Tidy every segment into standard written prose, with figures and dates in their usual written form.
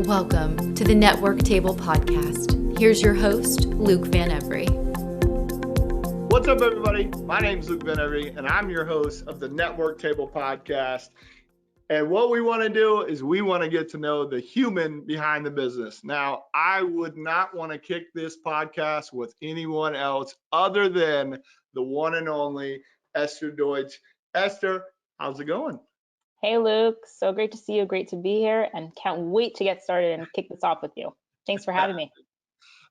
Welcome to the Network Table Podcast. Here's your host, Luke Van Every. What's up, everybody? My name is Luke Van Every, and I'm your host of the Network Table Podcast. And what we want to do is we want to get to know the human behind the business. Now, I would not want to kick this podcast with anyone else other than the one and only Esther Deutsch. Esther, how's it going? Hey, Luke. So great to see you. Great to be here, and can't wait to get started and kick this off with you. Thanks for having me.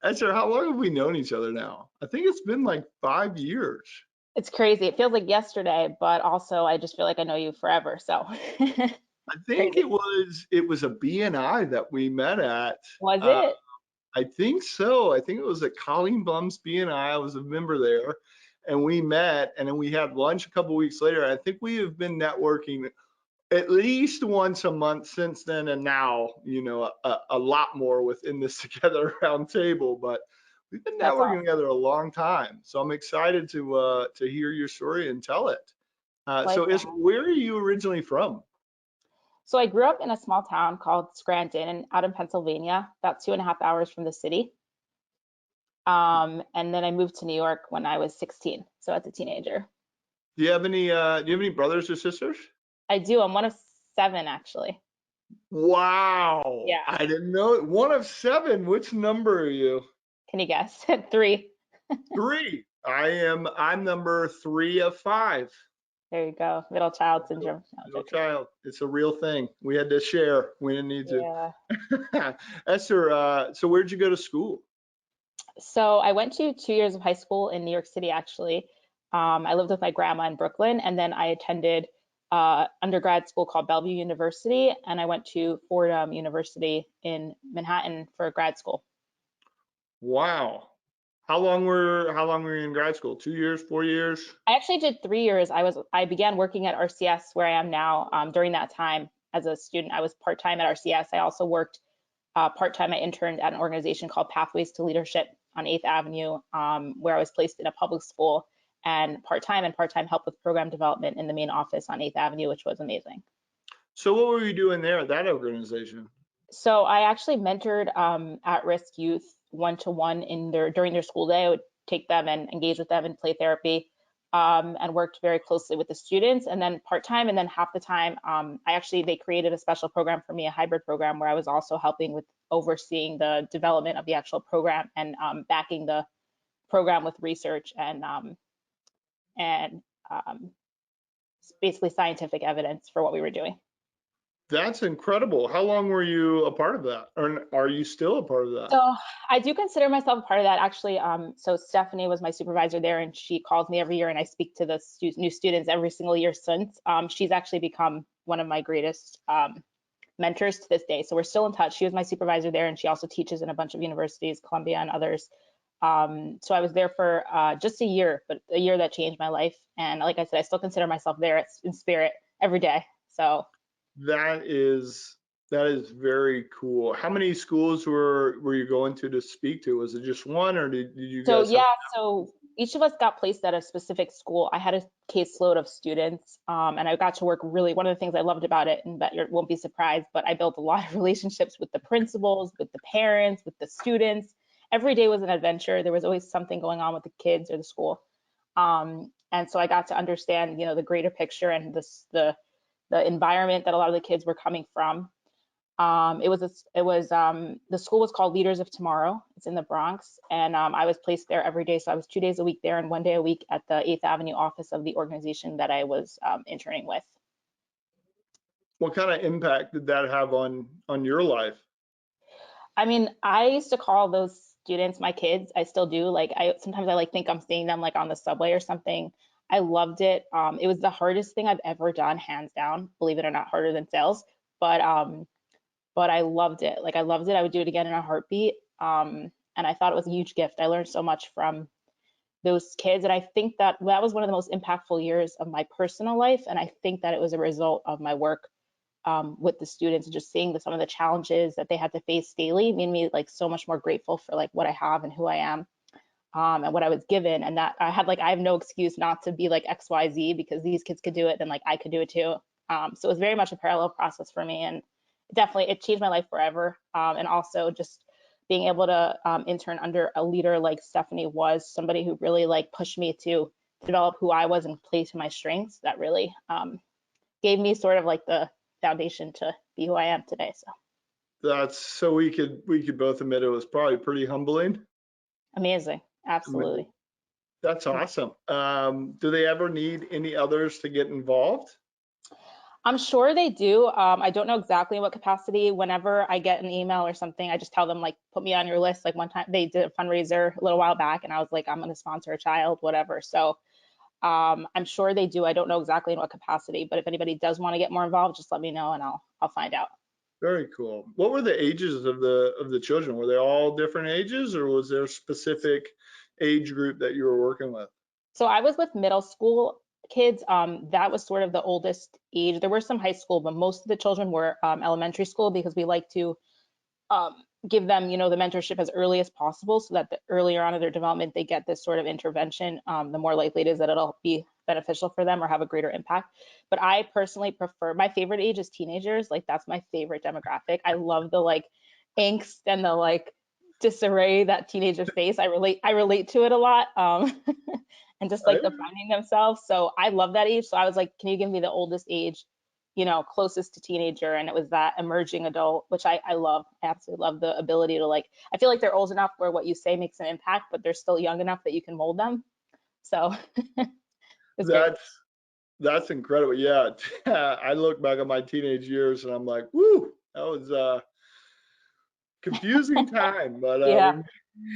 Esther, how long have we known each other now? I think it's been like 5 years. It's crazy. It feels like yesterday, but also I just feel like I know you forever. So I think it was a BNI that we met at. Was it? I think so. I think it was at Colleen Blum's BNI. I was a member there, and we met, and then we had lunch a couple weeks later. I think we have been networking at least once a month since then, and now, a lot more within this Together Round Table. But we've been networking together a long time, so I'm excited to hear your story and tell it. Where are you originally from? So I grew up in a small town called Scranton, out in Pennsylvania, about 2.5 hours from the city. And then I moved to New York when I was 16, so as a teenager. Do you have any brothers or sisters? I do. I'm one of 7, actually. Wow. Yeah. I didn't know. One of 7. Which number are you? Can you guess? 3. 3. I'm number 3 of 5. There you go. Middle child syndrome. Middle child. It's a real thing. We had to share. We didn't need to. Yeah. Esther, so where'd you go to school? So I went to 2 years of high school in New York City, actually. I lived with my grandma in Brooklyn, and then I attended undergrad school called Bellevue University, and I went to Fordham University in Manhattan for grad school. Wow. How long were you in grad school? 2 years, 4 years? I actually did 3 years. I began working at RCS, where I am now. During that time as a student, I was part-time at RCS. I also worked part-time. I interned at an organization called Pathways to Leadership on 8th Avenue, where I was placed in a public school, and part-time help with program development in the main office on 8th Avenue, which was amazing. So what were you doing there at that organization? So I actually mentored at-risk youth one-to-one during their school day. I would take them and engage with them in play therapy, and worked very closely with the students. And then part-time, and then half the time, they created a special program for me, a hybrid program, where I was also helping with overseeing the development of the actual program and backing the program with research and basically scientific evidence for what we were doing. That's incredible. How long were you a part of that? Or are you still a part of that? So I do consider myself a part of that, actually. So Stephanie was my supervisor there, and she calls me every year, and I speak to the new students every single year since. She's actually become one of my greatest mentors to this day. So we're still in touch. She was my supervisor there, and she also teaches in a bunch of universities, Columbia and others. So I was there for just a year, but a year that changed my life. And like I said, I still consider myself there in spirit every day. So that is very cool. How many schools were you going to speak to? Was it just one, or did you guys? So each of us got placed at a specific school. I had a caseload of students, and I got to work really. One of the things I loved about it, and bet you won't be surprised, but I built a lot of relationships with the principals, with the parents, with the students. Every day was an adventure. There was always something going on with the kids or the school, and so I got to understand, the greater picture and the environment that a lot of the kids were coming from. The school was called Leaders of Tomorrow. It's in the Bronx, and I was placed there every day. So I was 2 days a week there and 1 day a week at the 8th Avenue office of the organization that I was interning with. What kind of impact did that have on your life? I mean, I used to call those students my kids. I still do. Sometimes I think I'm seeing them on the subway or something. I loved it. It was the hardest thing I've ever done, hands down. Believe it or not, harder than sales. But I loved it. I loved it. I would do it again in a heartbeat. And I thought it was a huge gift. I learned so much from those kids. And I think that was one of the most impactful years of my personal life. And I think that it was a result of my work with the students, and just seeing some of the challenges that they had to face daily made me so much more grateful for what I have and who I am, and what I was given. And that I have no excuse not to be XYZ, because these kids could do it, then I could do it too. So it was very much a parallel process for me. And definitely, it changed my life forever. And also just being able to intern under a leader like Stephanie was somebody who really like pushed me to develop who I was and play to my strengths. That really gave me sort of like the foundation to be who I am today. So That's so we could both admit it was probably pretty humbling. amazing. Absolutely. That's awesome. Do they ever need any others to get involved? I'm sure they do. I don't know exactly what capacity. Whenever I get an email or something, I just tell them like, put me on your list. Like one time they did a fundraiser a little while back and I was like, I'm going to sponsor a child, whatever. So I'm sure they do. I don't know exactly in what capacity, but if anybody does want to get more involved, just let me know and I'll find out. Very cool. What were the ages of the children? Were they all different ages, or was there a specific age group that you were working with? So I was with middle school kids. That was sort of the oldest age. There were some high school, but most of the children were elementary school because we like to um, give them, the mentorship as early as possible so that the earlier on in their development, they get this sort of intervention, the more likely it is that it'll be beneficial for them or have a greater impact. But I personally prefer, my favorite age is teenagers. Like that's my favorite demographic. I love the like angst and the like disarray that teenagers face. I relate to it a lot. And just like the finding themselves. So I love that age. So I was like, can you give me the oldest age, closest to teenager? And it was that emerging adult, which I love. I absolutely love the ability to like, I feel like they're old enough where what you say makes an impact, but they're still young enough that you can mold them. So it's great. That's incredible. Yeah, I look back at my teenage years and I'm like, woo, that was a confusing time, but Yeah.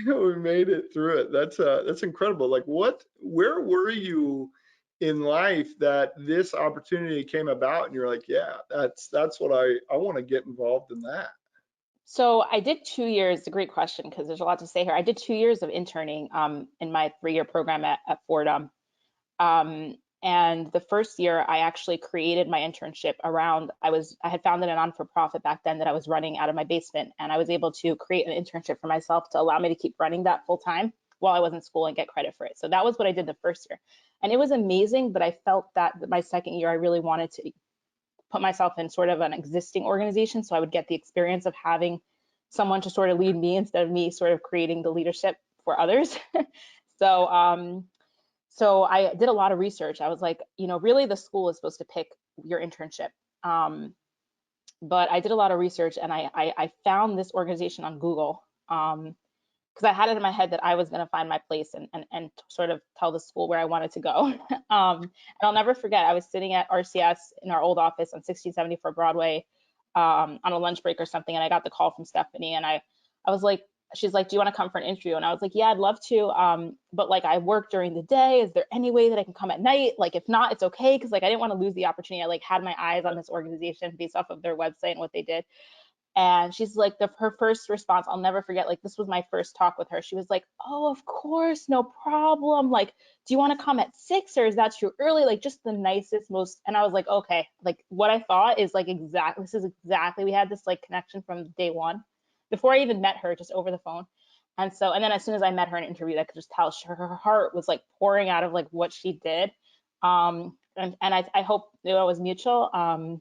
we made it through it. That's incredible. Like, where were you in life that this opportunity came about, and you're like, yeah, that's what I want to get involved in that. So I did 2 years. It's a great question because there's a lot to say here. I did 2 years of interning in my 3-year program at Fordham. Um, and the first year, I actually created my internship around, I had founded a non-for-profit back then that I was running out of my basement, and I was able to create an internship for myself to allow me to keep running that full time while I was in school and get credit for it. So that was what I did the first year. And it was amazing, but I felt that my second year, I really wanted to put myself in sort of an existing organization so I would get the experience of having someone to sort of lead me instead of me sort of creating the leadership for others. So so I did a lot of research. I was like, really the school is supposed to pick your internship. But I did a lot of research and I found this organization on Google because I had it in my head that I was going to find my place and sort of tell the school where I wanted to go. And I'll never forget, I was sitting at RCS in our old office on 1674 Broadway on a lunch break or something, and I got the call from Stephanie, and I was like, she's like, do you want to come for an interview? And I was like, yeah, I'd love to. But like I work during the day. Is there any way that I can come at night? Like if not, it's okay. Cause like I didn't want to lose the opportunity. I like had my eyes on this organization based off of their website and what they did. And she's like, her first response, I'll never forget, like this was my first talk with her. She was like, oh, of course, no problem. Like, do you want to come at 6 or is that too early? Like just the nicest, most, and I was like, okay, like what I thought is like this is exactly, we had this like connection from day one before I even met her, just over the phone. And so, and then as soon as I met her in an interview, I could just tell her heart was like pouring out of like what she did. And I hope it was mutual.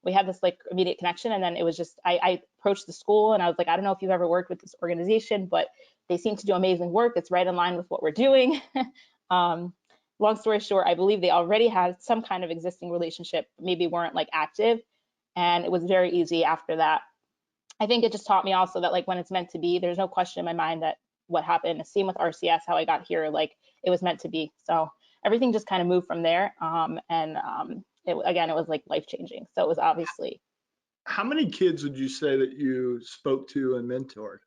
We had this like immediate connection, and then it was just I approached the school and I was like, I don't know if you've ever worked with this organization, but they seem to do amazing work. It's right in line with what we're doing. Long story short, I believe they already had some kind of existing relationship, maybe weren't like active, and it was very easy after that. I think it just taught me also that like when it's meant to be, there's no question in my mind that what happened, same with RCS, how I got here, like it was meant to be. So everything just kind of moved from there. Again, it was like life changing. So it was obviously. How many kids would you say that you spoke to and mentored?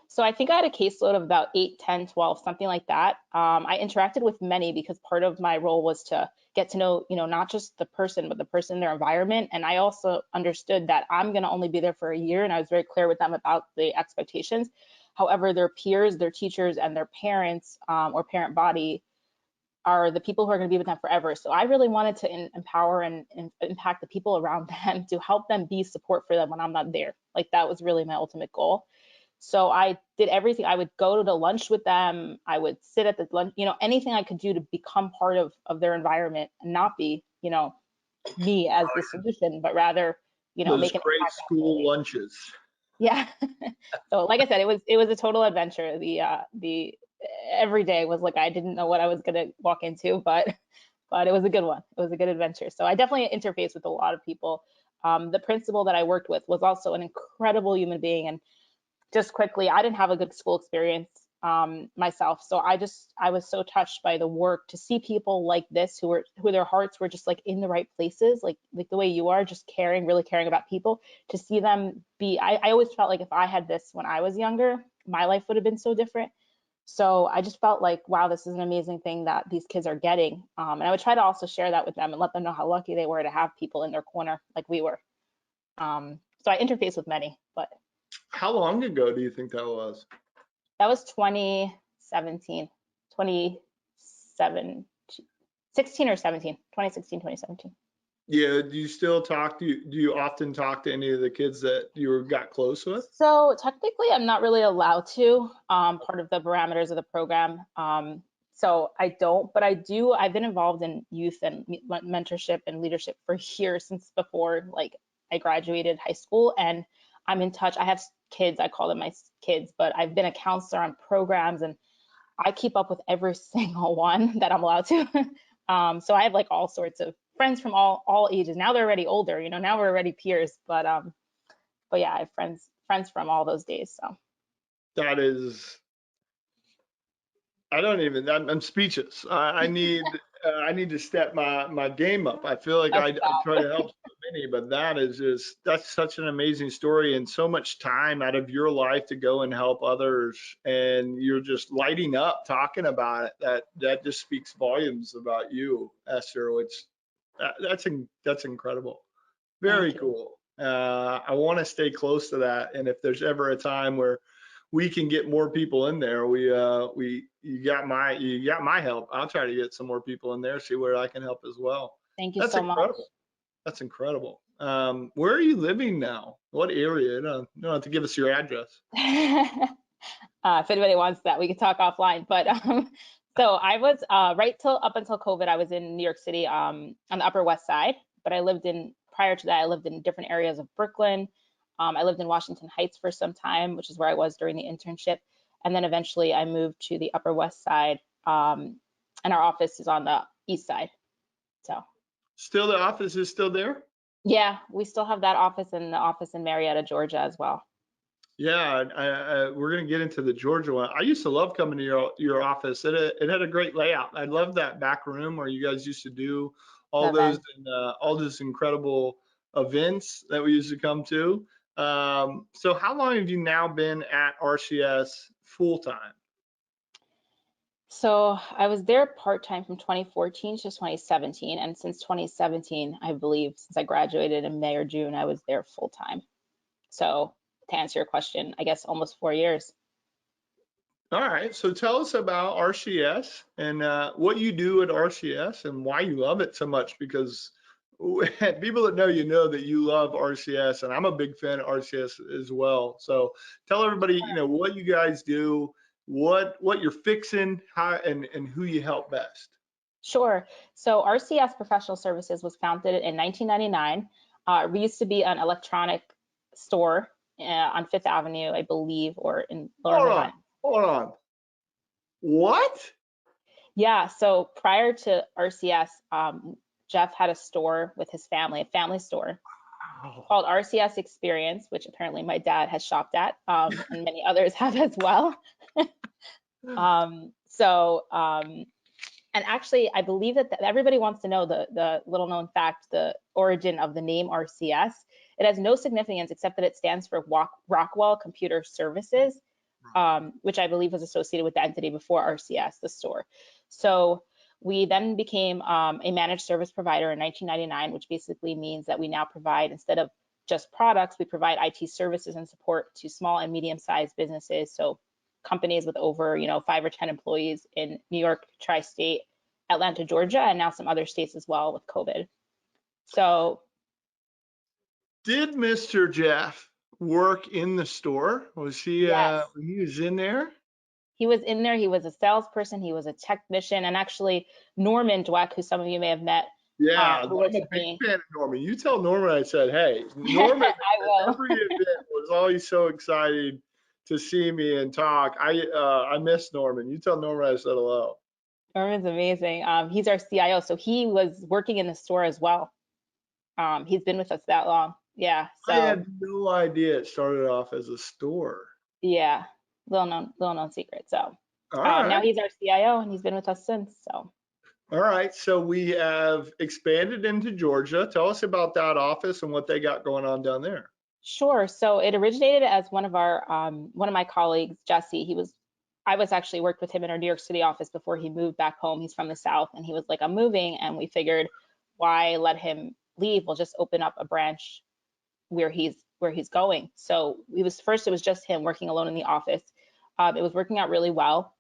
So I think I had a caseload of about 8, 10, 12, something like that. I interacted with many because part of my role was to get to know, not just the person, but the person in their environment. And I also understood that I'm going to only be there for a year. And I was very clear with them about the expectations. However, their peers, their teachers, and their parents or parent body are the people who are going to be with them forever. So I really wanted to empower and impact the people around them to help them be support for them when I'm not there. Like that was really my ultimate goal. So I did everything. I would go to the lunch with them. I would sit at the lunch, anything I could do to become part of their environment and not be, me as the solution, but rather, Those make an great impact that school early. lunches. Yeah. So like I said, it was a total adventure. The every day was like I didn't know what I was gonna walk into, but it was a good one. It was a good adventure. So I definitely interfaced with a lot of people. The principal that I worked with was also an incredible human being, and just quickly, I didn't have a good school experience myself, so I was so touched by the work to see people like this who their hearts were just like in the right places, like the way you are, just caring, really caring about people. To see them be, I always felt like if I had this when I was younger, my life would have been so different. So I just felt like, wow, this is an amazing thing that these kids are getting. And I would try to also share that with them and let them know how lucky they were to have people in their corner like we were. So I interfaced with many, but How long ago do you think that was? that was 2017, 27, 16 or 17, 2016, 2017. Yeah, do you still talk do you often talk to any of the kids that you got close with? So technically, I'm not really allowed to, part of the parameters of the program. So I don't, but I do. I've been involved in youth and mentorship and leadership for years, since before like I graduated high school, and I'm in touch. I have kids, I call them my kids, but I've been a counselor on programs, and I keep up with every single one that I'm allowed to. So I have like all sorts of friends from all ages. Now they're already older, now we're already peers, but yeah, I have friends from all those days. So That is, I don't even. I'm speechless. I need to step my game up. I feel like I try to help so many, but that's such an amazing story and so much time out of your life to go and help others, and you're just lighting up talking about it. That just speaks volumes about you, Esther. Which that's incredible. Very thank you. cool. I want to stay close to that, and if there's ever a time where we can get more people in there, you got my help. I'll try to get some more people in there, see where I can help as well. Thank you That's so much. incredible. That's incredible. Where are you living now? What area? You don't have to give us your address. If anybody wants that, we can talk offline. But so I was right till up until COVID, I was in New York City on the Upper West Side. But prior to that, I lived in different areas of Brooklyn. I lived in Washington Heights for some time, which is where I was during the internship. And then eventually I moved to the Upper West Side, and our office is on the East Side. So Still, the office is still there? yeah, we still have that office and the office in Marietta, Georgia as well. Yeah, we're gonna get into the Georgia one. I used to love coming to your office. It had a great layout. I love that back room where you guys used to do all The those event. all those incredible events that we used to come to. So how long have you now been at RCS full time? So I was there part-time from 2014 to 2017. And since 2017, I believe, since I graduated in May or June, I was there full-time. So to answer your question, I guess almost 4 years. All right, so tell us about RCS and what you do at RCS and why you love it so much. Because people that know you know that you love RCS, and I'm a big fan of RCS as well. So tell everybody, what you guys do, what you're fixing, how and who you help best. Sure. So RCS Professional Services was founded in 1999. We used to be an electronic store on Fifth Avenue, I believe, or in Lower Hold on, Manhattan. hold on. What? Yeah, so prior to RCS, Jeff had a store with his family, a family store called RCS Experience, which apparently my dad has shopped at, and many others have as well. And actually, I believe that everybody wants to know the little known fact, the origin of the name RCS. It has no significance except that it stands for Rockwell Computer Services, which I believe was associated with the entity before RCS, the store. So we then became a managed service provider in 1999, which basically means that we now provide, instead of just products, we provide IT services and support to small and medium-sized businesses. So companies with over 5 or 10 employees in New York, tri-state, Atlanta, Georgia, and now some other states as well with COVID. So Did Mr. Jeff work in the store? Was he yes, he was in there? he was in there. He was a salesperson. He was a technician. And actually, Norman Dweck, who some of you may have met, Yeah, who I'm works a with big me. fan of Norman. You tell Norman I said, hey, Norman I at will. every event was always so excited to see me and talk. I miss Norman. You tell Norman I said hello. Norman's amazing. He's our CIO, so he was working in the store as well. He's been with us that long. Yeah. I So had no idea it started off as a store. yeah, little known secret. So All now right. he's our CIO and he's been with us since. So All right. So we have expanded into Georgia. Tell us about that office and what they got going on down there. sure. So it originated as one of my colleagues, Jesse. I was actually worked with him in our New York City office before he moved back home. He's from the South, and he was like, "I'm moving," and we figured, why let him leave? We'll just open up a branch where he's going. So it was just him working alone in the office. It was working out really well.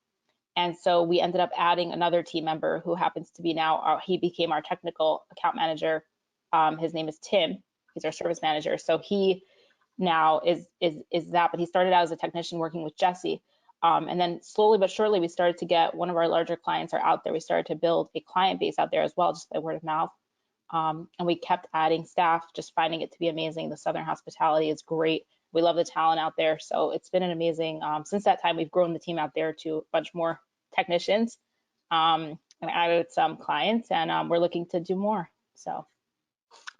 And so we ended up adding another team member who happens to be now, he became our technical account manager. His name is Tim. He's our service manager. So he now is that, but he started out as a technician working with Jesse. And then slowly but surely, we started to get one of our larger clients are out there. We started to build a client base out there as well, just by word of mouth. And we kept adding staff, just finding it to be amazing. The Southern hospitality is great. We love the talent out there. So it's been an amazing, since that time, we've grown the team out there to a bunch more technicians and added some clients, and we're looking to do more. So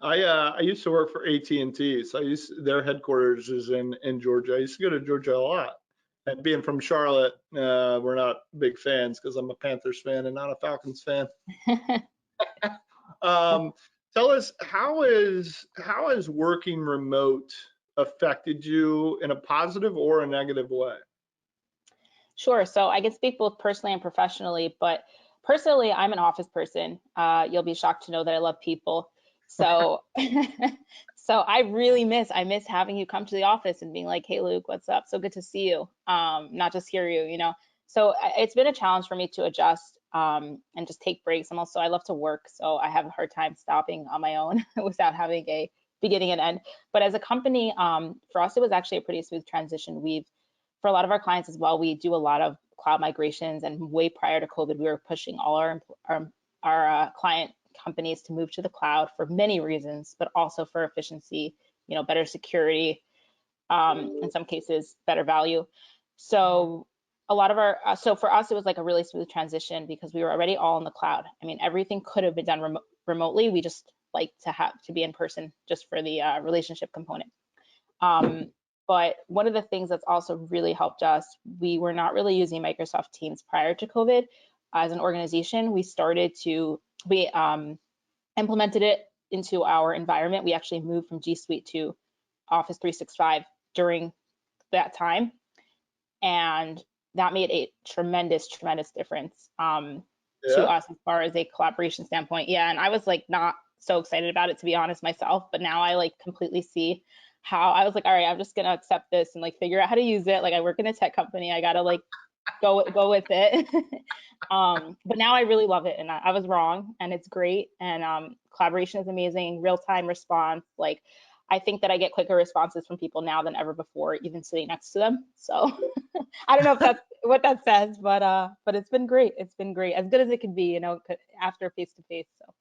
I used to work for AT&T, so their headquarters is in Georgia. I used to go to Georgia a lot. And being from Charlotte, we're not big fans because I'm a Panthers fan and not a Falcons fan. Tell us, how has working remote affected you in a positive or a negative way? sure. So I can speak both personally and professionally, but personally, I'm an office person. You'll be shocked to know that I love people. So, so I miss having you come to the office and being like, "Hey, Luke, what's up? So good to see you." Not just hear you. So it's been a challenge for me to adjust and just take breaks. I love to work, so I have a hard time stopping on my own without having a beginning and end. But as a company, for us, it was actually a pretty smooth transition. For a lot of our clients as well, we do a lot of cloud migrations, and way prior to COVID, we were pushing all our client companies to move to the cloud for many reasons, but also for efficiency, better security, in some cases, better value. So so for us, it was like a really smooth transition because we were already all in the cloud. I mean, everything could have been done remotely. We just like to have to be in person just for the relationship component. But one of the things that's also really helped us, we were not really using Microsoft Teams prior to COVID. As an organization, we implemented it into our environment. We actually moved from G Suite to Office 365 during that time. And that made a tremendous, tremendous difference to Yeah. us as far as a collaboration standpoint. Yeah, and I was like not so excited about it, to be honest, myself, but now I like completely see how I was like, all right, I'm just gonna accept this and like figure out how to use it. Like I work in a tech company, I gotta like go with it. But now I really love it, and I was wrong, and it's great. And collaboration is amazing, real time response. Like I think that I get quicker responses from people now than ever before, even sitting next to them. So I don't know if that's what that says, but it's been great. It's been great, as good as it could be, after face to face. So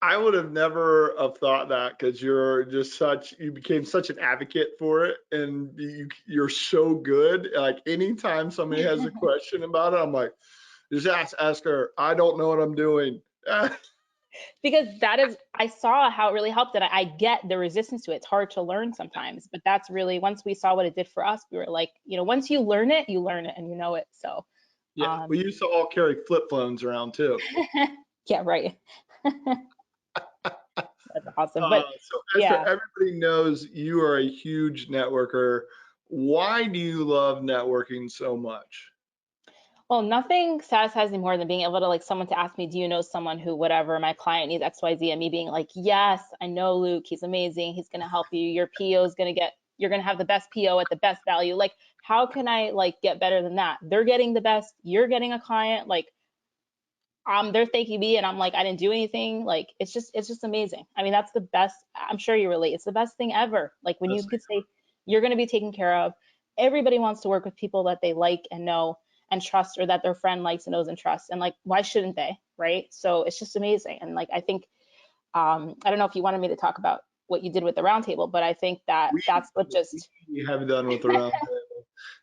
I would have never have thought that because you became such an advocate for it, and you're so good. Like anytime somebody has a question about it, I'm like, just ask her. I don't know what I'm doing. because I saw how it really helped, and I get the resistance to it. It's hard to learn sometimes, but that's really, once we saw what it did for us, we were like, once you learn it and you know it. So Yeah, we used to all carry flip phones around too. yeah, right. That's awesome. But So Esther, yeah. everybody knows you are a huge networker. Why do you love networking so much? Well, nothing satisfies me more than being able to like someone to ask me, do you know someone who whatever my client needs XYZ, and me being like, yes, I know Luke, he's amazing, he's gonna help you. Your PO is you're gonna have the best PO at the best value. Like, how can I like get better than that? They're getting the best, you're getting a client, like they're thanking me and I'm like, I didn't do anything. Like it's just amazing. I mean, that's the best. I'm sure you relate. It's the best thing ever. Like when you That's could say you're going to be taken care of. Everybody wants to work with people that they like and know and trust, or that their friend likes and knows and trusts. And like, why shouldn't they? Right. So it's just amazing. And like, I think I don't know if you wanted me to talk about what you did with the roundtable, but I think that that's what just we have done with the roundtable.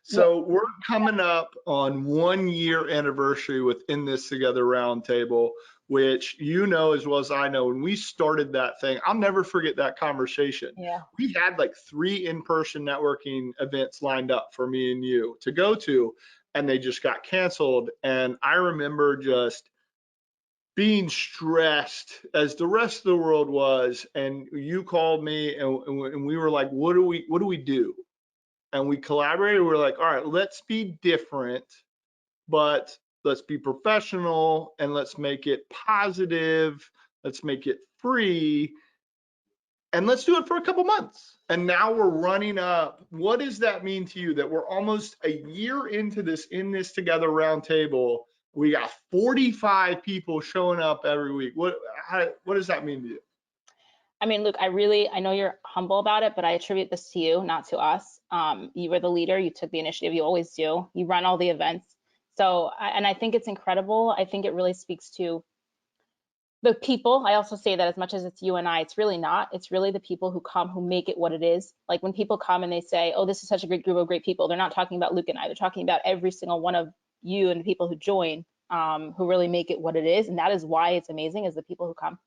So we're coming up on 1 year anniversary with In This Together Roundtable, which you know as well as I know. When we started that thing, I'll never forget that conversation. Yeah. We had like 3 in-person networking events lined up for me and you to go to, and they just got canceled. And I remember just being stressed as the rest of the world was, and you called me and we were like, what do we do? And we collaborated. We're like, all right, let's be different, but let's be professional, and let's make it positive. Let's make it free, and let's do it for a couple months. And now we're running up. What does that mean to you that we're almost a year into this In This Together roundtable? We got 45 people showing up every week. What does that mean to you? I mean, Luke, I know you're humble about it, but I attribute this to you, not to us. You were the leader. You took the initiative. You always do. You run all the events. So, and I think it's incredible. I think it really speaks to the people. I also say that as much as it's you and I, it's really not. It's really the people who come, who make it what it is. Like when people come and they say, oh, this is such a great group of great people, they're not talking about Luke and I. They're talking about every single one of you and the people who join, who really make it what it is. And that is why it's amazing, is the people who come.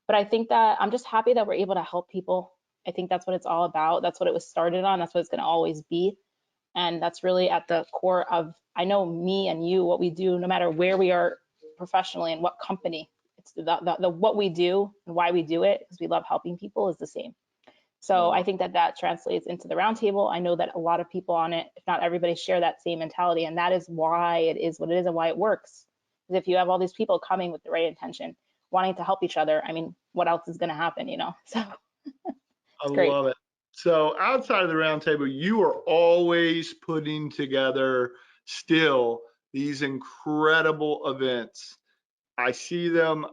But I think that I'm just happy that we're able to help people. I think that's what it's all about. That's what it was started on. That's what it's going to always be. And that's really at the core of, I know, me and you, what we do, no matter where we are professionally and what company. It's the what we do and why we do it, because we love helping people, is the same. So I think that translates into the roundtable. I know that a lot of people on it, if not everybody, share that same mentality. And that is why it is what it is and why it works. Because if you have all these people coming with the right intention, wanting to help each other, I mean, what else is going to happen, you know? So I love it. So outside of the roundtable, you are always putting together still these incredible events. I see them.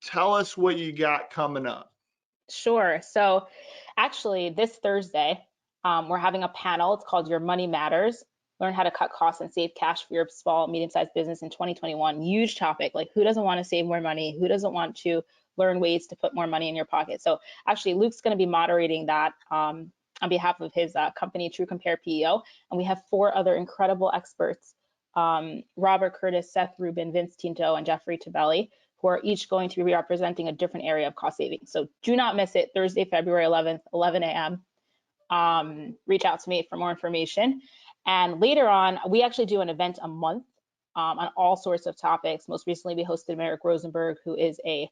Tell us what you got coming up. Sure. So actually this Thursday, we're having a panel. It's called Your Money Matters. Learn how to cut costs and save cash for your small, medium-sized business in 2021. Huge topic. Like, who doesn't want to save more money? Who doesn't want to learn ways to put more money in your pocket? So actually, Luke's going to be moderating that on behalf of his company, Compare PEO. And we have 4 other incredible experts, Robert Curtis, Seth Rubin, Vince Tinto, and Jeffrey Tabelli, who are each going to be representing a different area of cost savings. So do not miss it, Thursday, February 11th, 11 a.m. Reach out to me for more information. And later on, we actually do an event a month on all sorts of topics. Most recently, we hosted Merrick Rosenberg, who is a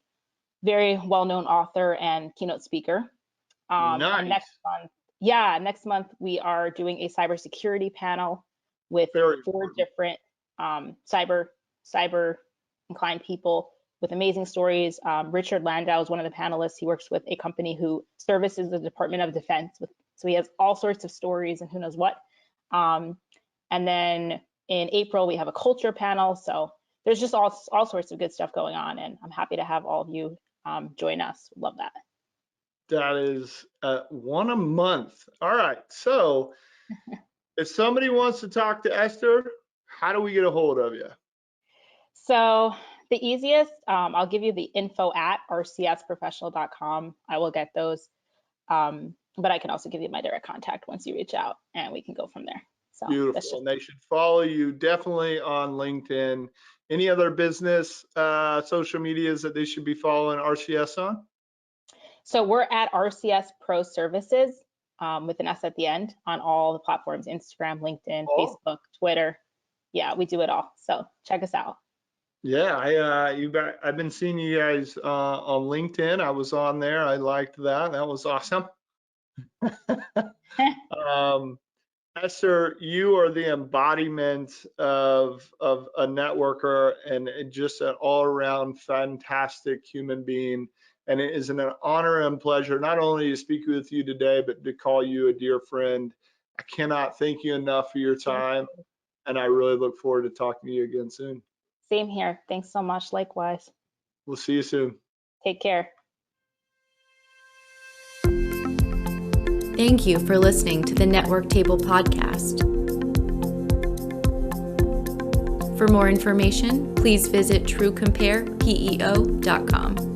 very well-known author and keynote speaker. Nice. And next month, we are doing a cybersecurity panel with 4 different cyber inclined people with amazing stories. Richard Landau is one of the panelists. He works with a company who services the Department of Defense. So he has all sorts of stories and who knows what. And then in April, we have a culture panel. So there's just all sorts of good stuff going on. And I'm happy to have all of you join us. Love that. That is 1 a month. All right. So if somebody wants to talk to Esther, how do we get a hold of you? So the easiest, I'll give you the info at rcsprofessional.com. I will get those. But I can also give you my direct contact once you reach out, and we can go from there. So beautiful. And they should follow you definitely on LinkedIn. Any other business social medias that they should be following RCS on? So we're at RCS Pro Services with an S at the end on all the platforms: Instagram, LinkedIn, Facebook, Twitter. Yeah, we do it all. So check us out. Yeah, I've been seeing you guys on LinkedIn. I was on there. I liked that. That was awesome. Esther, you are the embodiment of a networker and just an all-around fantastic human being. And it is an honor and pleasure not only to speak with you today, but to call you a dear friend. I cannot thank you enough for your time, and I really look forward to talking to you again soon. Same here. Thanks so much. Likewise. We'll see you soon. Take care. Thank you for listening to the Network Table podcast. For more information, please visit truecompare.peo.com.